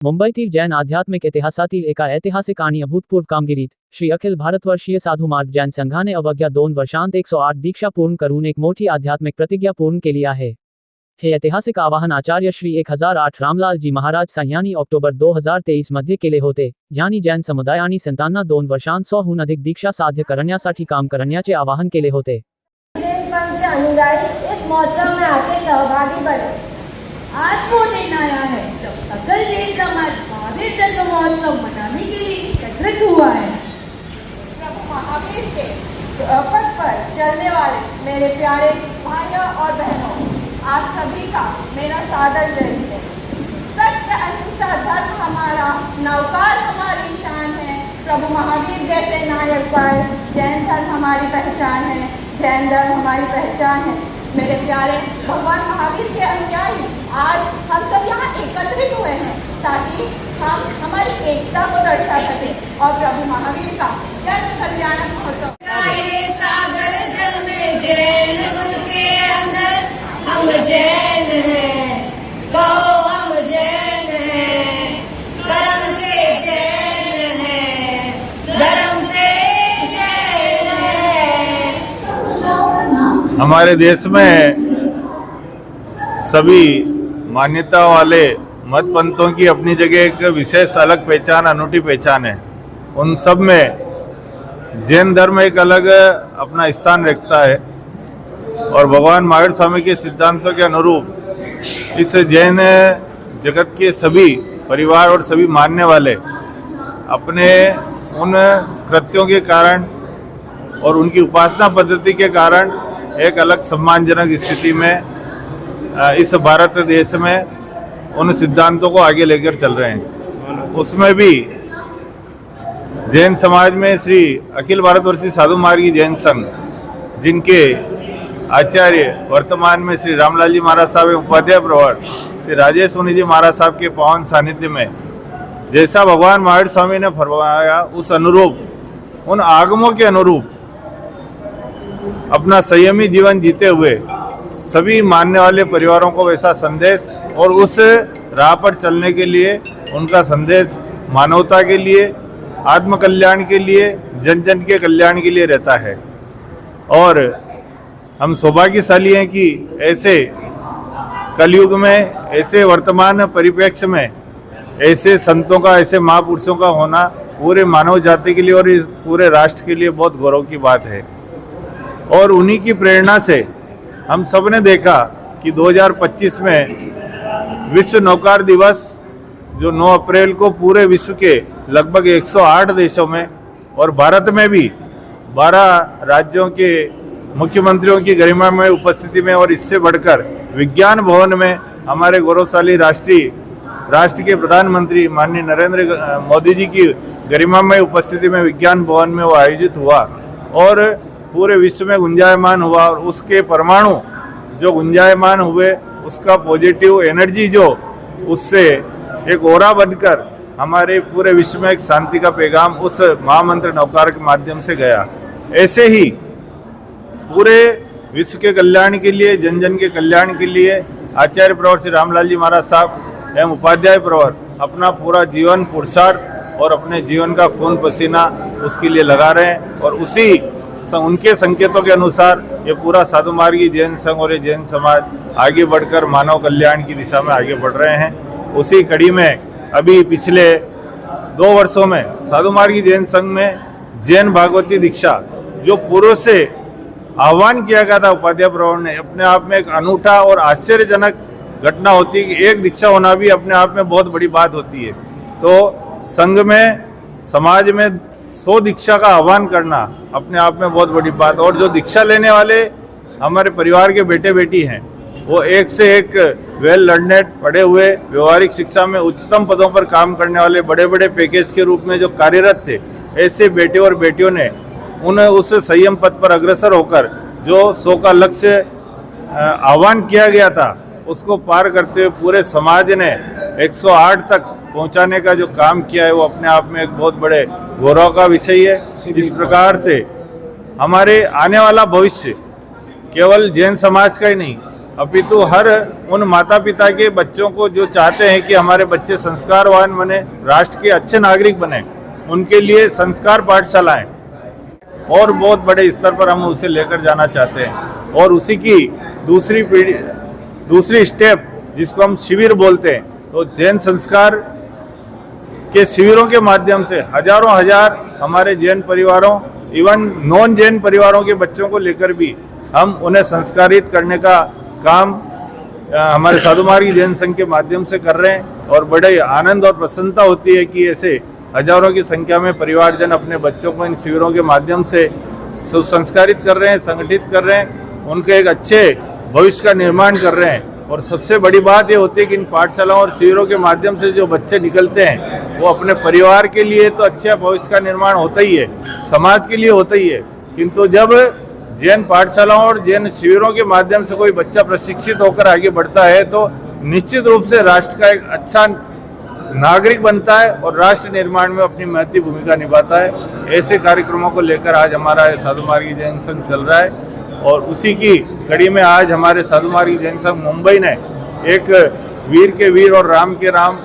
मुंबईतील जैन आध्यात्मिक इतिहासातील एका ऐतिहासिक आणि अभूतपूर्व कामगिरीत श्री अखिल भारतवर्षीय साधू मार्ग जैन संघाने अवघ्या 2 वर्षांत 108 दीक्षा पूर्ण करून एक मोठी आध्यात्मिक प्रतिज्ञा पूर्ण केली आहे. हे ऐतिहासिक आवाहन आचार्य श्री 1008 रामलालजी महाराज यांनी ऑक्टोबर 2023 मध्ये केले होते, ज्यांनी जैन समुदाय आणि संतांना 2 वर्षांत 100हून अधिक दीक्षा साध्य करण्यासाठी काम करण्याचे आवाहन केले होते. जैन पंथ के अनुयायी इस महोत्सव में आके सहभागी बने. आज वो दिन आया है जब सकल जैन समाज महावीर जन्म महोत्सव मनाने के लिए एकत्रित हुआ है. प्रभु महावीर के पथ पर चलने वाले मेरे प्यारे भाइयों और बहनों, आप सभी का मेरा सादर जय है. सत्य अहिंसा धर्म हमारा नवकार हमारी शान है. प्रभु महावीर जैसे नायक पाए. जैन धर्म हमारी पहचान है. जैन धर्म हमारी पहचान है. मेरे प्यारे भगवान महावीर के अनुयायी, आज हम सब यहाँ एकत्रित हुए हैं ताकि हम हमारी एकता को दर्शा सकें और प्रभु महावीर का जन कल्याणक महोत्सव. सागर जल में जैन गुण के अंदर हम जैन हैं. कहो हम जैन हैं. कर्म से जैन हैं. धर्म से जैन हैं. हमारे देश में सभी मान्यता वाले मत पंथों की अपनी जगह एक विशेष अलग पहचान, अनूठी पहचान है. उन सब में जैन धर्म एक अलग अपना स्थान रखता है और भगवान महावीर स्वामी के सिद्धांतों के अनुरूप इस जैन जगत के सभी परिवार और सभी मानने वाले अपने उन कृत्यों के कारण और उनकी उपासना पद्धति के कारण एक अलग सम्मानजनक स्थिति में इस भारत देश में उन सिद्धांतों को आगे लेकर चल रहे हैं. उसमें भी जैन समाज में श्री अखिल भारतवर्षीय साधु मार्गी जैन संघ, जिनके आचार्य वर्तमान में श्री रामलालजी महाराज साहब एवं उपाध्याय प्रवर श्री राजेश मुनि जी महाराज साहब के पावन सानिध्य में जैसा भगवान महावीर स्वामी ने फरमाया उस अनुरूप, उन आगमों के अनुरूप अपना संयमी जीवन जीते हुए सभी मानने वाले परिवारों को वैसा संदेश और उस राह पर चलने के लिए उनका संदेश मानवता के लिए, आत्म कल्याण के लिए, जन जन के कल्याण के लिए रहता है. और हम सौभाग्यशाली हैं कि ऐसे कलयुग में, ऐसे वर्तमान परिप्रेक्ष्य में ऐसे संतों का, ऐसे महापुरुषों का होना पूरे मानव जाति के लिए और इस पूरे राष्ट्र के लिए बहुत गौरव की बात है. और उन्हीं की प्रेरणा से हम सब ने देखा कि 2025 में विश्व नौकार दिवस, जो 9 अप्रैल को पूरे विश्व के लगभग 108 देशों में और भारत में भी 12 राज्यों के मुख्यमंत्रियों की गरिमामय उपस्थिति में और इससे बढ़कर विज्ञान भवन में हमारे गौरवशाली राष्ट्र के प्रधानमंत्री माननीय नरेंद्र मोदी जी की गरिमामय उपस्थिति में विज्ञान भवन में वो आयोजित हुआ और पूरे विश्व में गुंजायमान हुआ. और उसके परमाणु जो गुंजायमान हुए, उसका पॉजिटिव एनर्जी जो उससे एक ओरा बनकर हमारे पूरे विश्व में एक शांति का पैगाम उस महामंत्र नवकार के माध्यम से गया. ऐसे ही पूरे विश्व के कल्याण के लिए, जन जन के कल्याण के लिए आचार्य प्रवर श्री रामलाल जी महाराज साहब एवं उपाध्याय प्रवर अपना पूरा जीवन पुरुषार्थ और अपने जीवन का खून पसीना उसके लिए लगा रहे हैं. और उनके संकेतों के अनुसार ये पूरा साधु मार्गी जैन संघ और ये जैन समाज आगे बढ़कर मानव कल्याण की दिशा में आगे बढ़ रहे हैं. उसी कड़ी में अभी पिछले 2 वर्षों में साधु मार्गी जैन संघ में जैन भागवती दीक्षा जो पूर्व से आह्वान किया गया था उपाध्याय प्रवर ने, अपने आप में एक अनूठा और आश्चर्यजनक घटना होती है कि एक दीक्षा होना भी अपने आप में बहुत बड़ी बात होती है. तो संघ में, समाज में 100 दीक्षा का आह्वान करना अपने आप में बहुत बड़ी बात. और जो दीक्षा लेने वाले हमारे परिवार के बेटे बेटी हैं, वो एक से एक वेल लर्नेड, पढ़े हुए, व्यवहारिक शिक्षा में उच्चतम पदों पर काम करने वाले, बड़े बड़े पैकेज के रूप में जो कार्यरत थे, ऐसे बेटे और बेटियों ने उस संयम पद पर अग्रसर होकर जो 100 का लक्ष्य आह्वान किया गया था उसको पार करते हुए पूरे समाज ने 108 तक पहुंचाने का जो काम किया है वो अपने आप में एक बहुत बड़े गौरव का विषय है. इस प्रकार से हमारे आने वाला भविष्य केवल जैन समाज का ही नहीं, अपितु हर उन माता पिता के बच्चों को जो चाहते हैं कि हमारे बच्चे संस्कारवान बने, राष्ट्र के अच्छे नागरिक बने, उनके लिए संस्कार पाठशालाएं और बहुत बड़े स्तर पर हम उसे लेकर जाना चाहते हैं। और उसी की दूसरी स्टेप जिसको हम शिविर बोलते हैं, तो जैन संस्कार के शिविरों के माध्यम से हजारों हजार हमारे जैन परिवारों, इवन नॉन जैन परिवारों के बच्चों को लेकर भी हम उन्हें संस्कारित करने का काम हमारे साधु मार्गी जैन संघ के माध्यम से कर रहे हैं। और बड़े आनंद और प्रसन्नता होती है कि ऐसे हजारों की संख्या में परिवारजन अपने बच्चों को इन शिविरों के माध्यम से सुसंस्कारित कर रहे हैं, संगठित कर रहे हैं, उनके एक अच्छे भविष्य का निर्माण कर रहे हैं। और सबसे बड़ी बात ये होती है कि इन पाठशालाओं और शिविरों के माध्यम से जो बच्चे निकलते हैं वो अपने परिवार के लिए तो अच्छे भविष्य का निर्माण होता ही है, समाज के लिए होता ही है, किंतु जब जैन पाठशालाओं और जैन शिविरों के माध्यम से कोई बच्चा प्रशिक्षित होकर आगे बढ़ता है तो निश्चित रूप से राष्ट्र का एक अच्छा नागरिक बनता है और राष्ट्र निर्माण में अपनी महत्वपूर्ण भूमिका निभाता है। ऐसे कार्यक्रमों को लेकर आज हमारा साधु मार्गी जैन संघ चल रहा है और उसी की कड़ी में आज हमारे साधु मार्गी जैन संघ मुंबई ने एक वीर के वीर और राम के राम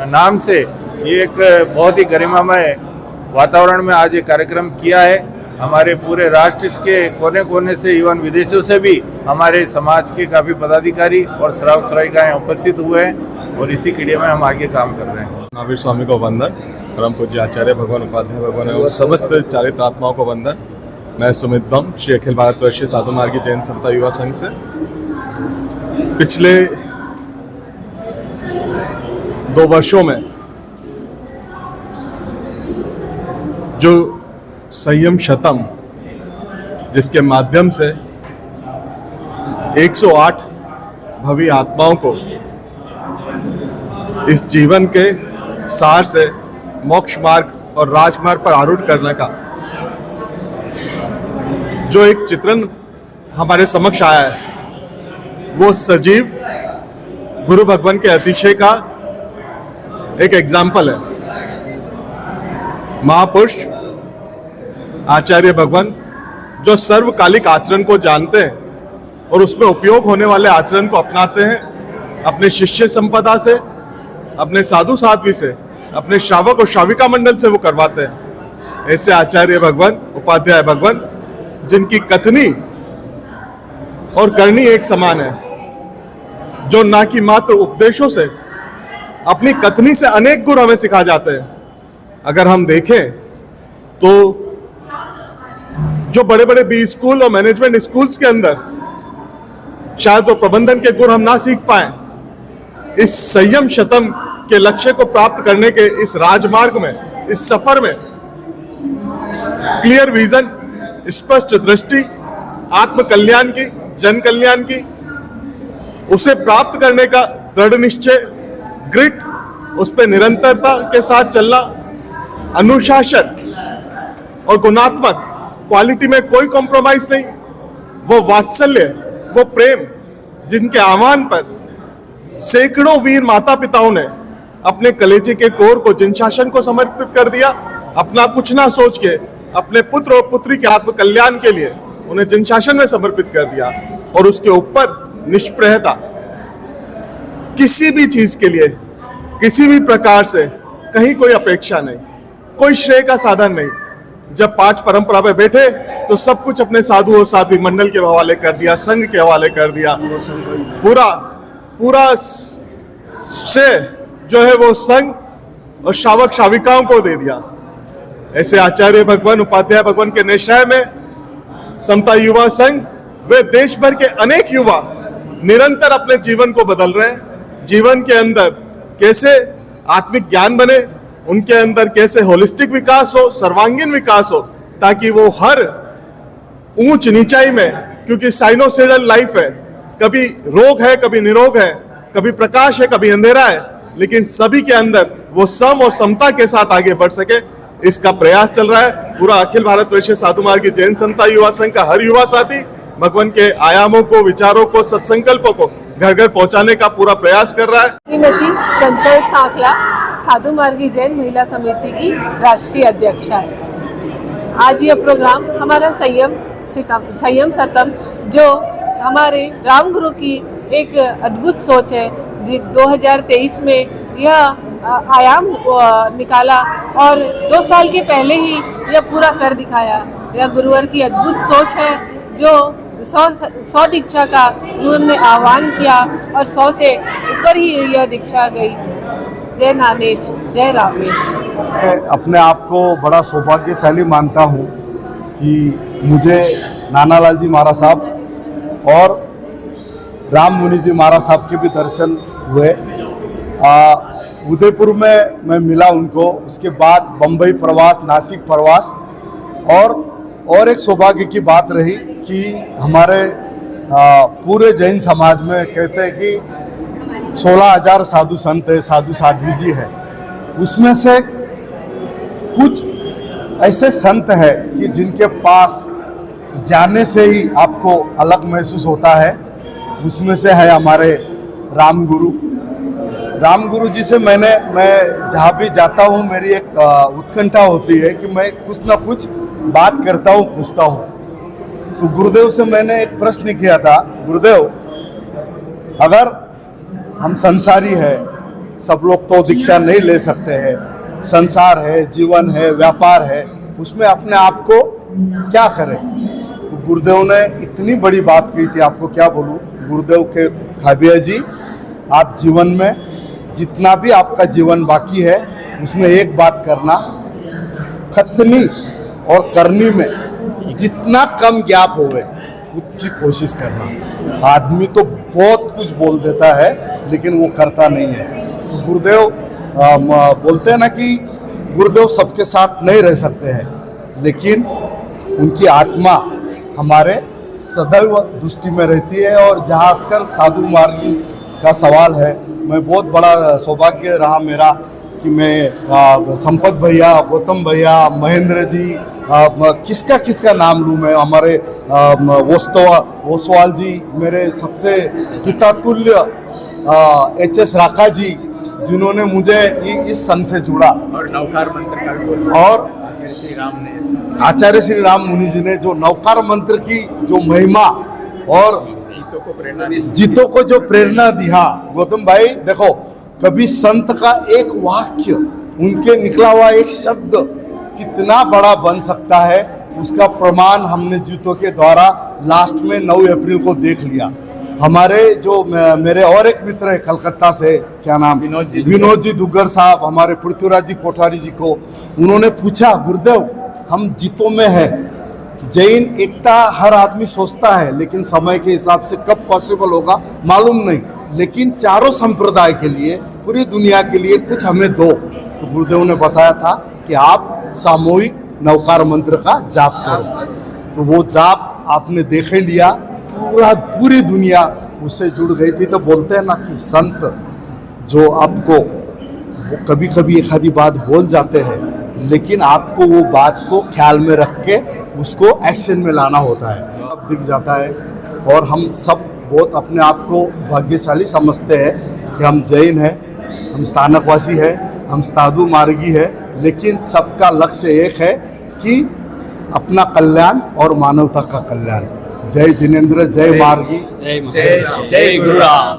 नाम से ये एक बहुत ही गरिमामय वातावरण में आज ये कार्यक्रम किया है। हमारे पूरे राष्ट्र के कोने कोने से, इवन विदेशों से भी हमारे समाज के काफ़ी पदाधिकारी और श्रावक श्राविकाएं उपस्थित हुए हैं और इसी कड़ी में हम आगे काम कर रहे हैं। महावीर स्वामी को वंदन, परम पूज्य आचार्य भगवान उपाध्याय भगवान और समस्त चारित्र आत्माओं को वंदन। मैं सुमित बम, श्री अखिल भारतवर्षीय साधु मार्गी जैन समता युवा संघ से पिछले 2 वर्षों में जो संयम शतम, जिसके माध्यम से 108 भवी आत्माओं को इस जीवन के सार से मोक्ष मार्ग और राजमार्ग पर आरूढ़ करने का जो एक चित्रण हमारे समक्ष आया है, वो सजीव गुरु भगवान के अतिशय का एक एग्जाम्पल है। महापुरुष आचार्य भगवान जो सर्वकालिक आचरण को जानते हैं और उसमें उपयोग होने वाले आचरण को अपनाते हैं, अपने शिष्य संपदा से, अपने साधु साध्वी से, अपने श्रावक और श्राविका मंडल से वो करवाते हैं। ऐसे आचार्य भगवान, उपाध्याय भगवान, जिनकी कथनी और करनी एक समान है, जो ना कि मात्र उपदेशों से, अपनी कथनी से अनेक गुण हमें सिखा जाते हैं। अगर हम देखें तो जो बड़े बड़े बी स्कूल और मैनेजमेंट स्कूल्स के अंदर शायद वो प्रबंधन के गुण हम ना सीख पाए, इस संयम शतम के लक्ष्य को प्राप्त करने के इस राजमार्ग में, इस सफर में क्लियर विजन, स्पष्ट दृष्टि, आत्म कल्याण की, जन कल्याण की, उसे प्राप्त करने का दृढ़ निश्चय, ग्रिट, उस पर निरंतरता के साथ चलना, अनुशासन और गुणात्मक क्वालिटी में कोई कॉम्प्रोमाइज नहीं, वो वात्सल्य, वो प्रेम जिनके आह्वान पर सैकड़ों वीर माता पिताओं ने अपने कलेजे के कोर को जिन शासन को समर्पित कर दिया, अपना कुछ ना सोच के अपने पुत्र और पुत्री के आत्म कल्याण के लिए उन्हें जिन शासन में समर्पित कर दिया, और उसके ऊपर निष्प्रहता, किसी भी चीज के लिए किसी भी प्रकार से कहीं कोई अपेक्षा नहीं, कोई श्रेय का साधन नहीं। जब पाठ परंपरा पे बैठे तो सब कुछ अपने साधु और साध्वी मंडल के हवाले कर दिया, संघ के हवाले कर दिया, पूरा श्रेय जो है वो संघ और श्रावक श्राविकाओं को दे दिया। ऐसे आचार्य भगवान, उपाध्याय भगवान के निश्चय में समता युवा संघ, वे देश भर के अनेक युवा निरंतर अपने जीवन को बदल रहे हैं। जीवन के अंदर कैसे आत्मिक ज्ञान बने, उनके अंदर कैसे होलिस्टिक विकास हो, सर्वांगीण विकास हो, ताकि वो हर ऊंच नीचाई में, क्योंकि साइनोसोइडल लाइफ है, कभी रोग है, कभी निरोग है, कभी प्रकाश है, कभी अंधेरा है, लेकिन सभी के अंदर वो सम और समता के साथ आगे बढ़ सके, इसका प्रयास चल रहा है। पूरा अखिल भारत वैश्य साधु मार्गी जैन समता युवा संघ का हर युवा साथी भगवान के आयामों को, विचारों को, सत्संकल्पों को घर घर पहुंचाने का पूरा प्रयास कर रहा है। श्रीमती चंचल सांखला साधु मार्गी जैन महिला समिति की राष्ट्रीय अध्यक्षा है। आज यह प्रोग्राम हमारा संयम सतम जो हमारे रामगुरु की एक अद्भुत सोच है। 2023 में यह आयाम निकाला और 2 साल के पहले ही यह पूरा कर दिखाया। यह गुरुवर की अद्भुत सोच है जो 100 दीक्षा का उन्होंने आह्वान किया और 100 से ऊपर ही यह दीक्षा गई। जय नानेश, जय रामेश। मैं अपने आप को बड़ा सौभाग्यशाली मानता हूँ कि मुझे नानालाल जी महाराज साहब और राम मुनि जी महाराज साहब के भी दर्शन हुए। उदयपुर में मैं मिला उनको, उसके बाद बम्बई प्रवास, नासिक प्रवास, और एक सौभाग्य की बात रही कि हमारे पूरे जैन समाज में कहते हैं कि 16,000 साधु संत है, साधु साध्वी जी है। उसमें से कुछ ऐसे संत है कि जिनके पास जाने से ही आपको अलग महसूस होता है। उसमें से है हमारे रामगुरु जी से मैं जहाँ भी जाता हूँ मेरी एक उत्कंठा होती है कि मैं कुछ ना कुछ बात करता हूँ, पूछता हूँ। तो गुरुदेव से मैंने एक प्रश्न किया था, गुरुदेव अगर हम संसारी है, सब लोग तो दीक्षा नहीं ले सकते हैं, संसार है, जीवन है, व्यापार है, उसमें अपने आप को क्या करें? तो गुरुदेव ने इतनी बड़ी बात कही थी, आपको क्या बोलूं। गुरुदेव के खाबिया जी, आप जीवन में जितना भी आपका जीवन बाकी है उसमें एक बात करना, खतनी और करनी में जितना कम गैप होवे उसकी कोशिश करना। आदमी तो बहुत कुछ बोल देता है लेकिन वो करता नहीं है। तो गुरुदेव बोलते हैं ना कि गुरुदेव सबके साथ नहीं रह सकते हैं, लेकिन उनकी आत्मा हमारे सदैव दृष्टि में रहती है। और जहाँ कर साधु मार्गी का सवाल है, मैं बहुत बड़ा सौभाग्य रहा मेरा कि मैं संपत भैया, गौतम भैया, महेंद्र जी, किसका नाम लूँ मैं, हमारे ओसवाल जी, मेरे सबसे पिता तुल्य HS राका जी, जिन्होंने मुझे इस संघ से जुड़ा, और नवकार मंत्र का और आचार्य श्री राम मुनि जी ने जो नवकार मंत्र की जो महिमा और जीतों को जो प्रेरणा दी। हाँ गौतम भाई देखो, कभी संत का एक वाक्य, उनके निकला हुआ एक शब्द कितना बड़ा बन सकता है, उसका प्रमाण हमने जीतों के द्वारा लास्ट में 9 अप्रैल को देख लिया। हमारे जो मेरे और एक मित्र है कलकत्ता से, क्या नाम, विनोद जी दुग्गड़ साहब, हमारे पृथ्वीराज जी कोठारी जी को, उन्होंने पूछा गुरुदेव हम जीतों में है, जैन एकता हर आदमी सोचता है लेकिन समय के हिसाब से कब पॉसिबल होगा मालूम नहीं, लेकिन चारों संप्रदाय के लिए, पूरी दुनिया के लिए कुछ हमें दो। तो गुरुदेव ने बताया था कि आप सामूहिक नवकार मंत्र का जाप करो। तो वो जाप आपने देख ही लिया, पूरी दुनिया उससे जुड़ गई थी। तो बोलते हैं ना कि संत जो आपको कभी कभी एक आधी बात बोल जाते हैं, लेकिन आपको वो बात को ख्याल में रख के उसको एक्शन में लाना होता है, अब दिख जाता है। और हम सब बहुत अपने आप को भाग्यशाली समझते हैं कि हम जैन हैं, हम स्थानकवासी हैं, हम साधु मार्गी है, लेकिन सबका लक्ष्य एक है कि अपना कल्याण और मानवता का कल्याण। जय जिनेंद्र, जय मार्गी, जय गुरु राम।